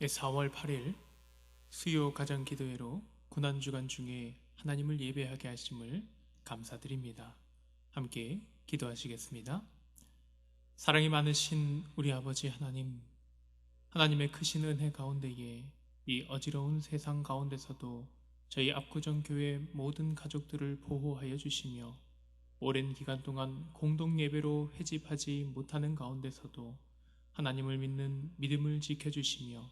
4월 8일 수요 가정기도회로 고난주간 중에 하나님을 예배하게 하심을 감사드립니다. 함께 기도하시겠습니다. 사랑이 많으신 우리 아버지 하나님, 하나님의 크신 은혜 가운데에 이 어지러운 세상 가운데서도 저희 압구정교회 모든 가족들을 보호하여 주시며 오랜 기간 동안 공동예배로 회집하지 못하는 가운데서도 하나님을 믿는 믿음을 지켜주시며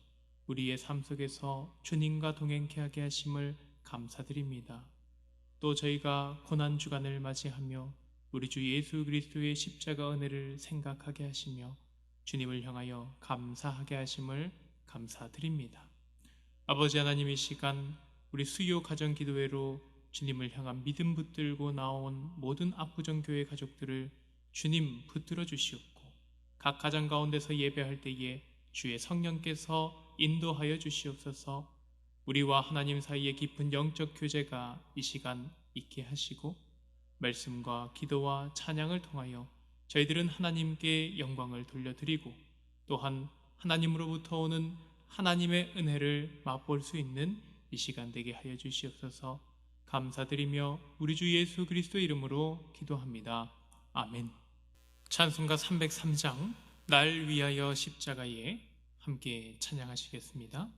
우리의 삶 속에서 주님과 동행케 하게 하심을 감사드립니다. 또 저희가 고난주간을 맞이하며 우리 주 예수 그리스도의 십자가 은혜를 생각하게 하시며 주님을 향하여 감사하게 하심을 감사드립니다. 아버지 하나님, 이 시간 우리 수요 가정기도회로 주님을 향한 믿음 붙들고 나온 모든 압구정교회 가족들을 주님 붙들어 주시옵고, 각 가정 가운데서 예배할 때에 주의 성령께서 인도하여 주시옵소서. 우리와 하나님 사이의 깊은 영적 교제가 이 시간 있게 하시고, 말씀과 기도와 찬양을 통하여 저희들은 하나님께 영광을 돌려드리고 또한 하나님으로부터 오는 하나님의 은혜를 맛볼 수 있는 이 시간 되게 하여 주시옵소서. 감사드리며 우리 주 예수 그리스도 이름으로 기도합니다. 아멘. 찬송가 303장 날 위하여 십자가에 함께 찬양하시겠습니다.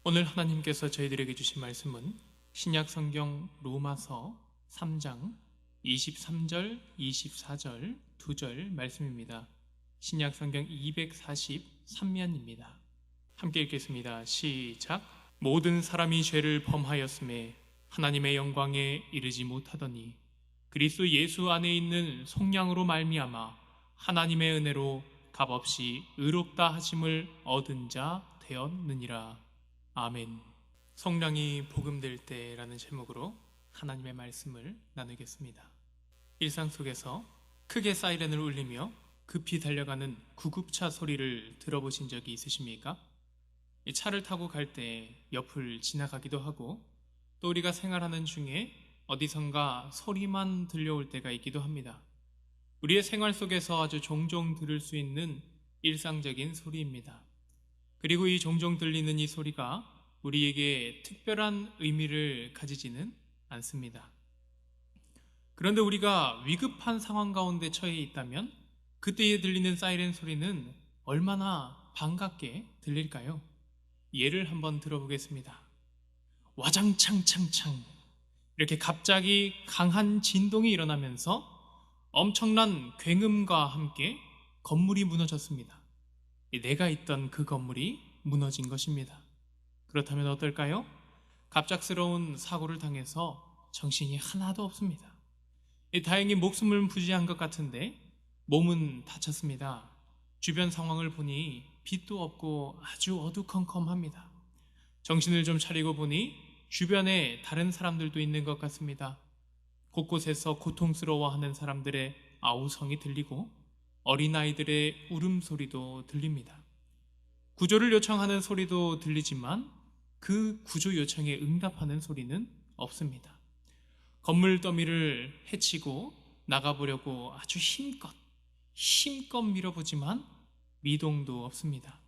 오늘 하나님께서 저희들에게 주신 말씀은 신약성경 로마서 3장 23절, 24절, 2절 말씀입니다. 신약성경 243면입니다. 함께 읽겠습니다. 시작. 모든 사람이 죄를 범하였음에 하나님의 영광에 이르지 못하더니 그리스도 예수 안에 있는 속량으로 말미암아 하나님의 은혜로 값없이 의롭다 하심을 얻은 자 되었느니라. 아멘. 성령이 복음될 때라는 제목으로 하나님의 말씀을 나누겠습니다. 일상 속에서 크게 사이렌을 울리며 급히 달려가는 구급차 소리를 들어보신 적이 있으십니까? 이 차를 타고 갈 때 옆을 지나가기도 하고 또 우리가 생활하는 중에 어디선가 소리만 들려올 때가 있기도 합니다. 우리의 생활 속에서 아주 종종 들을 수 있는 일상적인 소리입니다. 그리고 이 종종 들리는 이 소리가 우리에게 특별한 의미를 가지지는 않습니다. 그런데 우리가 위급한 상황 가운데 처해 있다면 그때에 들리는 사이렌 소리는 얼마나 반갑게 들릴까요? 예를 한번 들어보겠습니다. 와장창창창 이렇게 갑자기 강한 진동이 일어나면서 엄청난 굉음과 함께 건물이 무너졌습니다. 내가 있던 그 건물이 무너진 것입니다. 그렇다면 어떨까요? 갑작스러운 사고를 당해서 정신이 하나도 없습니다. 다행히 목숨을 부지한 것 같은데 몸은 다쳤습니다. 주변 상황을 보니 빛도 없고 아주 어두컴컴합니다. 정신을 좀 차리고 보니 주변에 다른 사람들도 있는 것 같습니다. 곳곳에서 고통스러워하는 사람들의 아우성이 들리고 어린아이들의 울음소리도 들립니다. 구조를 요청하는 소리도 들리지만 그 구조 요청에 응답하는 소리는 없습니다. 건물 더미를 해치고 나가보려고 아주 힘껏 밀어보지만 미동도 없습니다.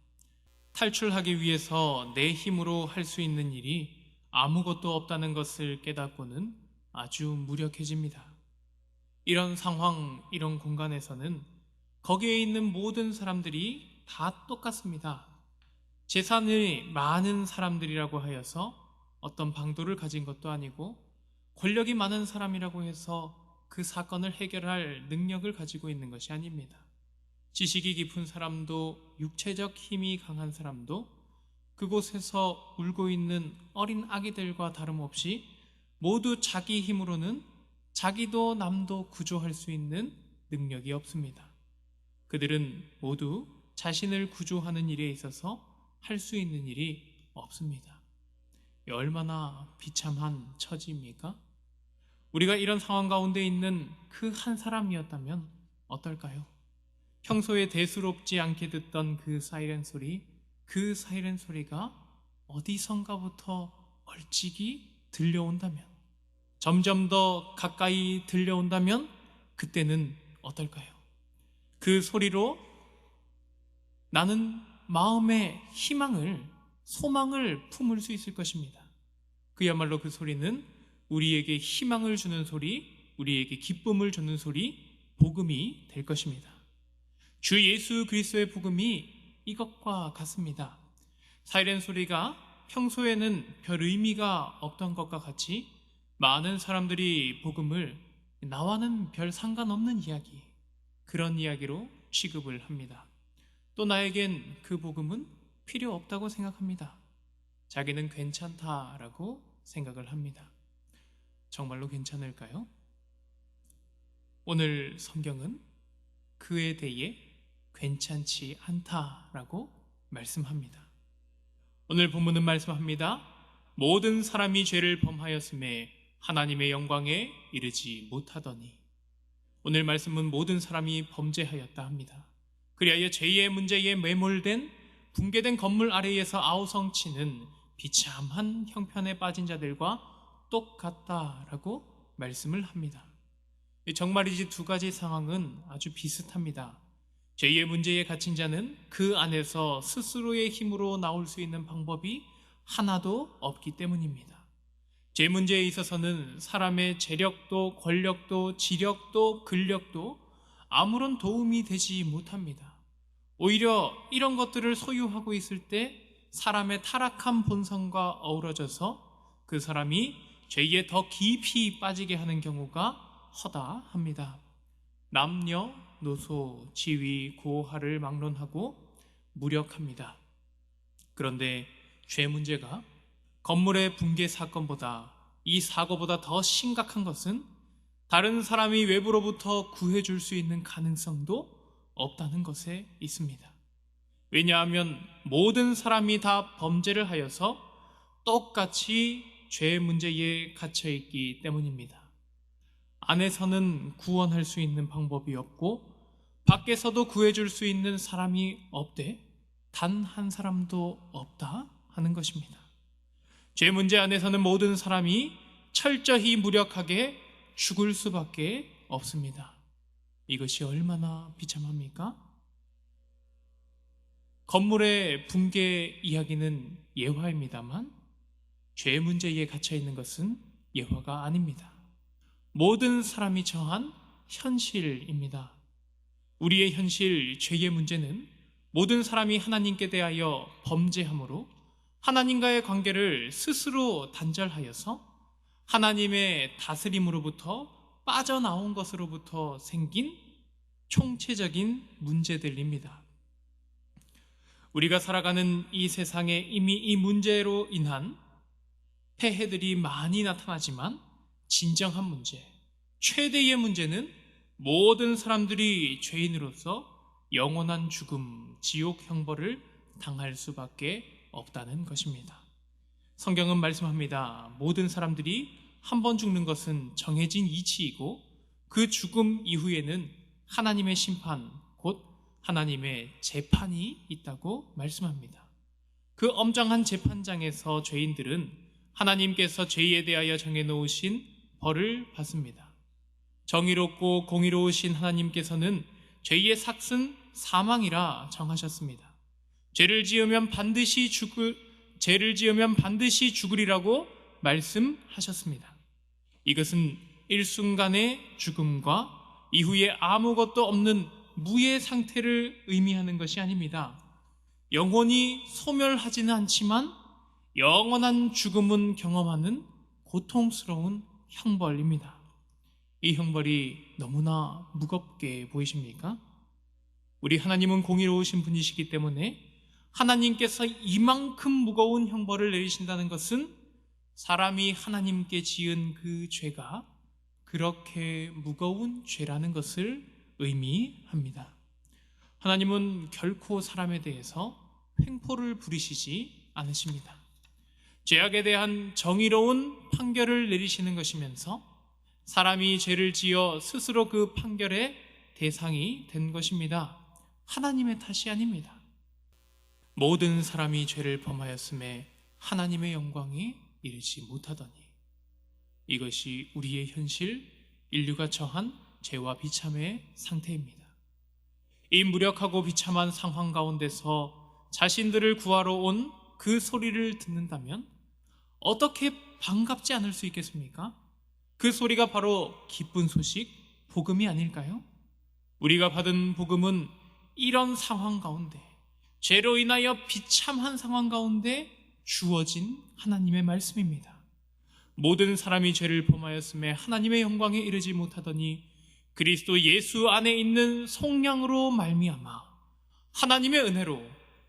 탈출하기 위해서 내 힘으로 할 수 있는 일이 아무것도 없다는 것을 깨닫고는 아주 무력해집니다. 이런 상황, 이런 공간에서는 거기에 있는 모든 사람들이 다 똑같습니다. 재산이 많은 사람들이라고 하여서 어떤 방도를 가진 것도 아니고 권력이 많은 사람이라고 해서 그 사건을 해결할 능력을 가지고 있는 것이 아닙니다. 지식이 깊은 사람도 육체적 힘이 강한 사람도 그곳에서 울고 있는 어린 아기들과 다름없이 모두 자기 힘으로는 자기도 남도 구조할 수 있는 능력이 없습니다. 그들은 모두 자신을 구조하는 일에 있어서 할 수 있는 일이 없습니다. 얼마나 비참한 처지입니까? 우리가 이런 상황 가운데 있는 그 한 사람이었다면 어떨까요? 평소에 대수롭지 않게 듣던 그 사이렌 소리가 어디선가부터 얼찍이 들려온다면, 점점 더 가까이 들려온다면 그때는 어떨까요? 그 소리로 나는 마음의 희망을, 소망을 품을 수 있을 것입니다. 그야말로 그 소리는 우리에게 희망을 주는 소리, 우리에게 기쁨을 주는 소리, 복음이 될 것입니다. 주 예수 그리스도의 복음이 이것과 같습니다. 사이렌 소리가 평소에는 별 의미가 없던 것과 같이 많은 사람들이 복음을 나와는 별 상관없는 이야기, 그런 이야기로 취급을 합니다. 또 나에겐 그 복음은 필요 없다고 생각합니다. 자기는 괜찮다라고 생각을 합니다. 정말로 괜찮을까요? 오늘 성경은 그에 대해 괜찮지 않다라고 말씀합니다. 오늘 본문은 말씀합니다. 모든 사람이 죄를 범하였음에 하나님의 영광에 이르지 못하더니. 오늘 말씀은 모든 사람이 범죄하였다 합니다. 그리하여 죄의 문제에 매몰된 붕괴된 건물 아래에서 아우성치는 비참한 형편에 빠진 자들과 똑같다라고 말씀을 합니다. 정말이지 두 가지 상황은 아주 비슷합니다. 죄의 문제에 갇힌 자는 그 안에서 스스로의 힘으로 나올 수 있는 방법이 하나도 없기 때문입니다. 죄 문제에 있어서는 사람의 재력도 권력도 지력도 근력도 아무런 도움이 되지 못합니다. 오히려 이런 것들을 소유하고 있을 때 사람의 타락한 본성과 어우러져서 그 사람이 죄에 더 깊이 빠지게 하는 경우가 허다합니다. 남녀, 노소, 지위, 고하를 막론하고 무력합니다. 그런데 죄 문제가 건물의 붕괴 사건보다, 이 사고보다 더 심각한 것은 다른 사람이 외부로부터 구해줄 수 있는 가능성도 없다는 것에 있습니다. 왜냐하면 모든 사람이 다 범죄를 하여서 똑같이 죄 문제에 갇혀있기 때문입니다. 안에서는 구원할 수 있는 방법이 없고 밖에서도 구해줄 수 있는 사람이 없대. 단 한 사람도 없다 하는 것입니다. 죄 문제 안에서는 모든 사람이 철저히 무력하게 죽을 수밖에 없습니다. 이것이 얼마나 비참합니까? 건물의 붕괴 이야기는 예화입니다만 죄 문제에 갇혀 있는 것은 예화가 아닙니다. 모든 사람이 처한 현실입니다. 우리의 현실, 죄의 문제는 모든 사람이 하나님께 대하여 범죄함으로 하나님과의 관계를 스스로 단절하여서 하나님의 다스림으로부터 빠져나온 것으로부터 생긴 총체적인 문제들입니다. 우리가 살아가는 이 세상에 이미 이 문제로 인한 폐해들이 많이 나타나지만 진정한 문제, 최대의 문제는 모든 사람들이 죄인으로서 영원한 죽음, 지옥 형벌을 당할 수밖에 없다는 것입니다. 성경은 말씀합니다. 모든 사람들이 한 번 죽는 것은 정해진 이치이고 그 죽음 이후에는 하나님의 심판, 곧 하나님의 재판이 있다고 말씀합니다. 그 엄정한 재판장에서 죄인들은 하나님께서 죄에 대하여 정해놓으신 벌을 받습니다. 정의롭고 공의로우신 하나님께서는 죄의 삭은 사망이라 정하셨습니다. 죄를 지으면 반드시 죽으리라고 말씀하셨습니다. 이것은 일순간의 죽음과 이후에 아무것도 없는 무의 상태를 의미하는 것이 아닙니다. 영혼이 소멸하지는 않지만 영원한 죽음은 경험하는 고통스러운 형벌입니다. 이 형벌이 너무나 무겁게 보이십니까? 우리 하나님은 공의로우신 분이시기 때문에 하나님께서 이만큼 무거운 형벌을 내리신다는 것은 사람이 하나님께 지은 그 죄가 그렇게 무거운 죄라는 것을 의미합니다. 하나님은 결코 사람에 대해서 횡포를 부리시지 않으십니다. 죄악에 대한 정의로운 판결을 내리시는 것이면서 사람이 죄를 지어 스스로 그 판결의 대상이 된 것입니다. 하나님의 탓이 아닙니다. 모든 사람이 죄를 범하였음에 하나님의 영광이 이르지 못하더니, 이것이 우리의 현실, 인류가 처한 죄와 비참의 상태입니다. 이 무력하고 비참한 상황 가운데서 자신들을 구하러 온 그 소리를 듣는다면 어떻게 반갑지 않을 수 있겠습니까? 그 소리가 바로 기쁜 소식, 복음이 아닐까요? 우리가 받은 복음은 이런 상황 가운데, 죄로 인하여 비참한 상황 가운데 주어진 하나님의 말씀입니다. 모든 사람이 죄를 범하였음에 하나님의 영광에 이르지 못하더니 그리스도 예수 안에 있는 속량으로 말미암아 하나님의 은혜로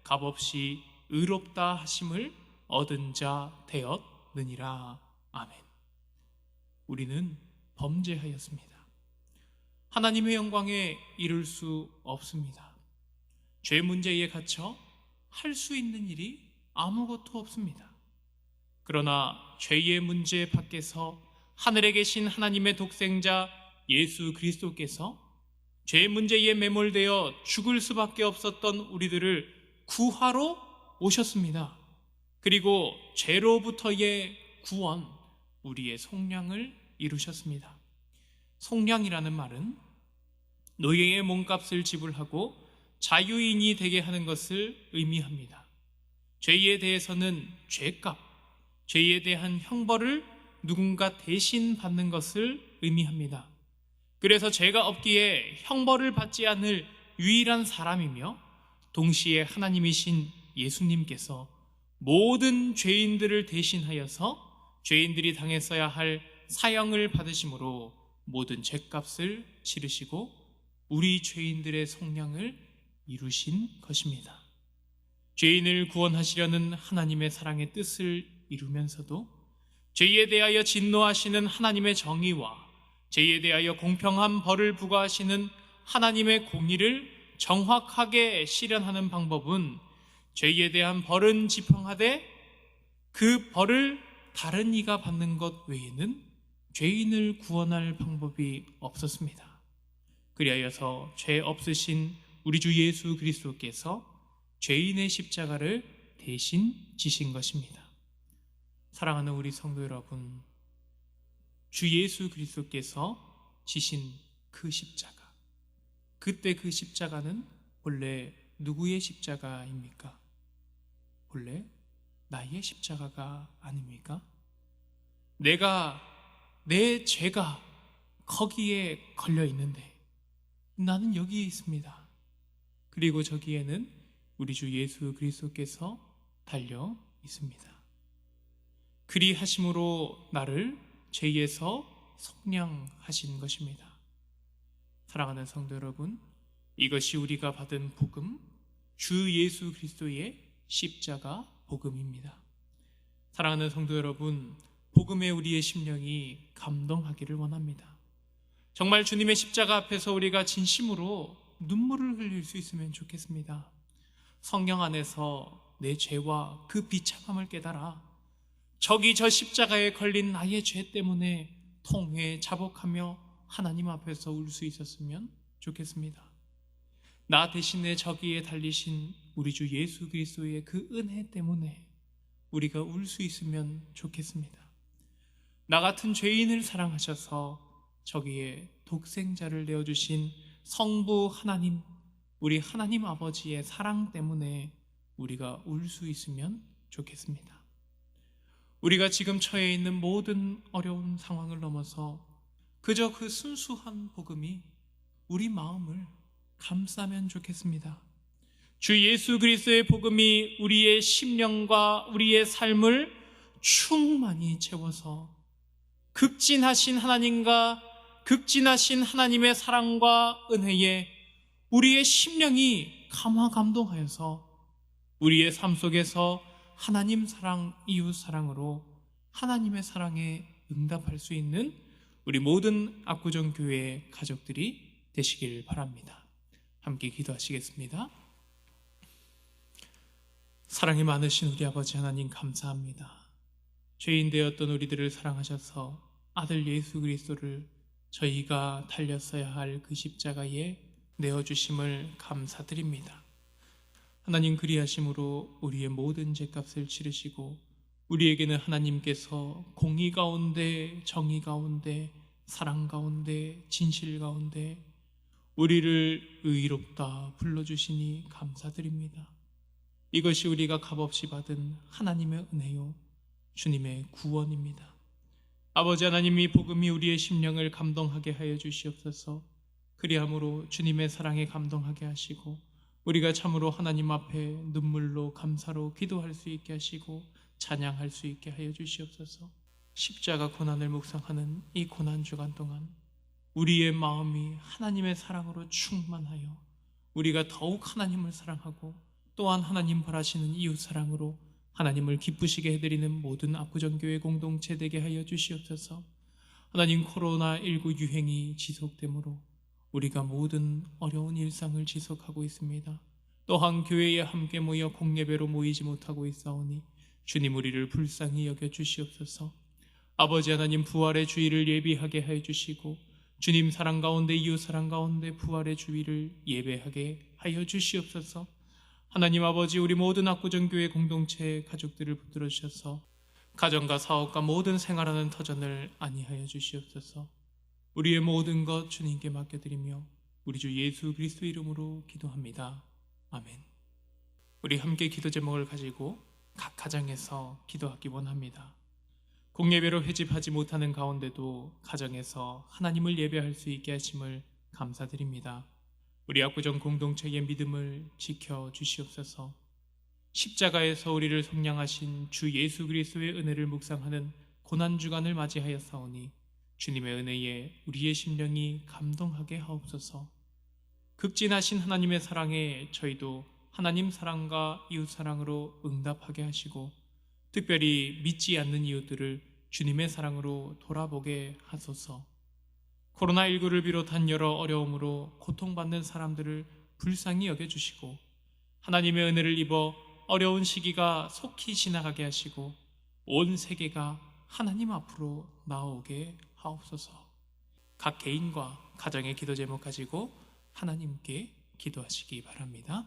값없이 의롭다 하심을 얻은 자 되었느니라. 아멘. 우리는 범죄하였습니다. 하나님의 영광에 이를 수 없습니다. 죄 문제에 갇혀 할 수 있는 일이 아무것도 없습니다. 그러나 죄의 문제 밖에서 하늘에 계신 하나님의 독생자 예수 그리스도께서 죄 문제에 매몰되어 죽을 수밖에 없었던 우리들을 구하러 오셨습니다. 그리고 죄로부터의 구원, 우리의 속량을 이루셨습니다. 속량이라는 말은 노예의 몸값을 지불하고 자유인이 되게 하는 것을 의미합니다. 죄에 대해서는 죄값, 죄에 대한 형벌을 누군가 대신 받는 것을 의미합니다. 그래서 죄가 없기에 형벌을 받지 않을 유일한 사람이며 동시에 하나님이신 예수님께서 모든 죄인들을 대신하여서 죄인들이 당했어야 할 사형을 받으심으로 모든 죄값을 치르시고 우리 죄인들의 속량을 이루신 것입니다. 죄인을 구원하시려는 하나님의 사랑의 뜻을 이루면서도 죄에 대하여 진노하시는 하나님의 정의와 죄에 대하여 공평한 벌을 부과하시는 하나님의 공의를 정확하게 실현하는 방법은 죄에 대한 벌은 지평하되 그 벌을 다른 이가 받는 것 외에는 죄인을 구원할 방법이 없었습니다. 그리하여서 죄 없으신 우리 주 예수 그리스도께서 죄인의 십자가를 대신 지신 것입니다. 사랑하는 우리 성도 여러분, 주 예수 그리스도께서 지신 그 십자가, 그때 그 십자가는 본래 누구의 십자가입니까? 본래 나의 십자가가 아닙니까? 내 죄가 거기에 걸려 있는데 나는 여기에 있습니다. 그리고 저기에는 우리 주 예수 그리스도께서 달려 있습니다. 그리하심으로 나를 죄에서 속량하신 것입니다. 사랑하는 성도 여러분, 이것이 우리가 받은 복음, 주 예수 그리스도의 십자가 복음입니다. 사랑하는 성도 여러분, 복음에 우리의 심령이 감동하기를 원합니다. 정말 주님의 십자가 앞에서 우리가 진심으로 눈물을 흘릴 수 있으면 좋겠습니다. 성령 안에서 내 죄와 그 비참함을 깨달아 저기 저 십자가에 걸린 나의 죄 때문에 통회 자복하며 하나님 앞에서 울 수 있었으면 좋겠습니다. 나 대신에 저기에 달리신 우리 주 예수 그리스도의 그 은혜 때문에 우리가 울 수 있으면 좋겠습니다. 나 같은 죄인을 사랑하셔서 저기에 독생자를 내어주신 성부 하나님, 우리 하나님 아버지의 사랑 때문에 우리가 울 수 있으면 좋겠습니다. 우리가 지금 처해 있는 모든 어려운 상황을 넘어서 그저 그 순수한 복음이 우리 마음을 감싸면 좋겠습니다. 주 예수 그리스도의 복음이 우리의 심령과 우리의 삶을 충만히 채워서 극진하신 하나님과 극진하신 하나님의 사랑과 은혜에 우리의 심령이 감화감동하여서 우리의 삶 속에서 하나님 사랑, 이웃 사랑으로 하나님의 사랑에 응답할 수 있는 우리 모든 압구정 교회 가족들이 되시길 바랍니다. 함께 기도하시겠습니다. 사랑이 많으신 우리 아버지 하나님 감사합니다. 죄인 되었던 우리들을 사랑하셔서 아들 예수 그리스도를 저희가 달렸어야 할 그 십자가에 내어주심을 감사드립니다. 하나님, 그리하심으로 우리의 모든 죄값을 치르시고 우리에게는 하나님께서 공의 가운데, 정의 가운데, 사랑 가운데, 진실 가운데 우리를 의롭다 불러주시니 감사드립니다. 이것이 우리가 값없이 받은 하나님의 은혜요 주님의 구원입니다. 아버지 하나님, 이 복음이 우리의 심령을 감동하게 하여 주시옵소서. 그리함으로 주님의 사랑에 감동하게 하시고 우리가 참으로 하나님 앞에 눈물로 감사로 기도할 수 있게 하시고 찬양할 수 있게 하여 주시옵소서. 십자가 고난을 묵상하는 이 고난 주간 동안 우리의 마음이 하나님의 사랑으로 충만하여 우리가 더욱 하나님을 사랑하고 또한 하나님 바라시는 이웃 사랑으로 하나님을 기쁘시게 해드리는 모든 압구정교회 공동체 되게 하여 주시옵소서. 하나님, 코로나19 유행이 지속되므로 우리가 모든 어려운 일상을 지속하고 있습니다. 또한 교회에 함께 모여 공예배로 모이지 못하고 있사오니 주님, 우리를 불쌍히 여겨 주시옵소서. 아버지 하나님, 부활의 주일을 예비하게 하여 주시고 주님 사랑 가운데, 이웃 사랑 가운데 부활의 주일을 예배하게 하여 주시옵소서. 하나님 아버지, 우리 모든 압구정교회 공동체 가족들을 붙들어 주셔서 가정과 사업과 모든 생활하는 터전을 안위하여 주시옵소서. 우리의 모든 것 주님께 맡겨드리며 우리 주 예수 그리스도 이름으로 기도합니다. 아멘. 우리 함께 기도 제목을 가지고 각 가정에서 기도하기 원합니다. 공예배로 회집하지 못하는 가운데도 가정에서 하나님을 예배할 수 있게 하심을 감사드립니다. 우리 압구정 공동체의 믿음을 지켜 주시옵소서. 십자가에서 우리를 속량하신 주 예수 그리스도의 은혜를 묵상하는 고난주간을 맞이하였사오니 주님의 은혜에 우리의 심령이 감동하게 하옵소서. 극진하신 하나님의 사랑에 저희도 하나님 사랑과 이웃 사랑으로 응답하게 하시고 특별히 믿지 않는 이웃들을 주님의 사랑으로 돌아보게 하소서. 코로나19를 비롯한 여러 어려움으로 고통받는 사람들을 불쌍히 여겨주시고 하나님의 은혜를 입어 어려운 시기가 속히 지나가게 하시고 온 세계가 하나님 앞으로 나오게 하옵소서. 각 개인과 가정의 기도 제목 가지고 하나님께 기도하시기 바랍니다.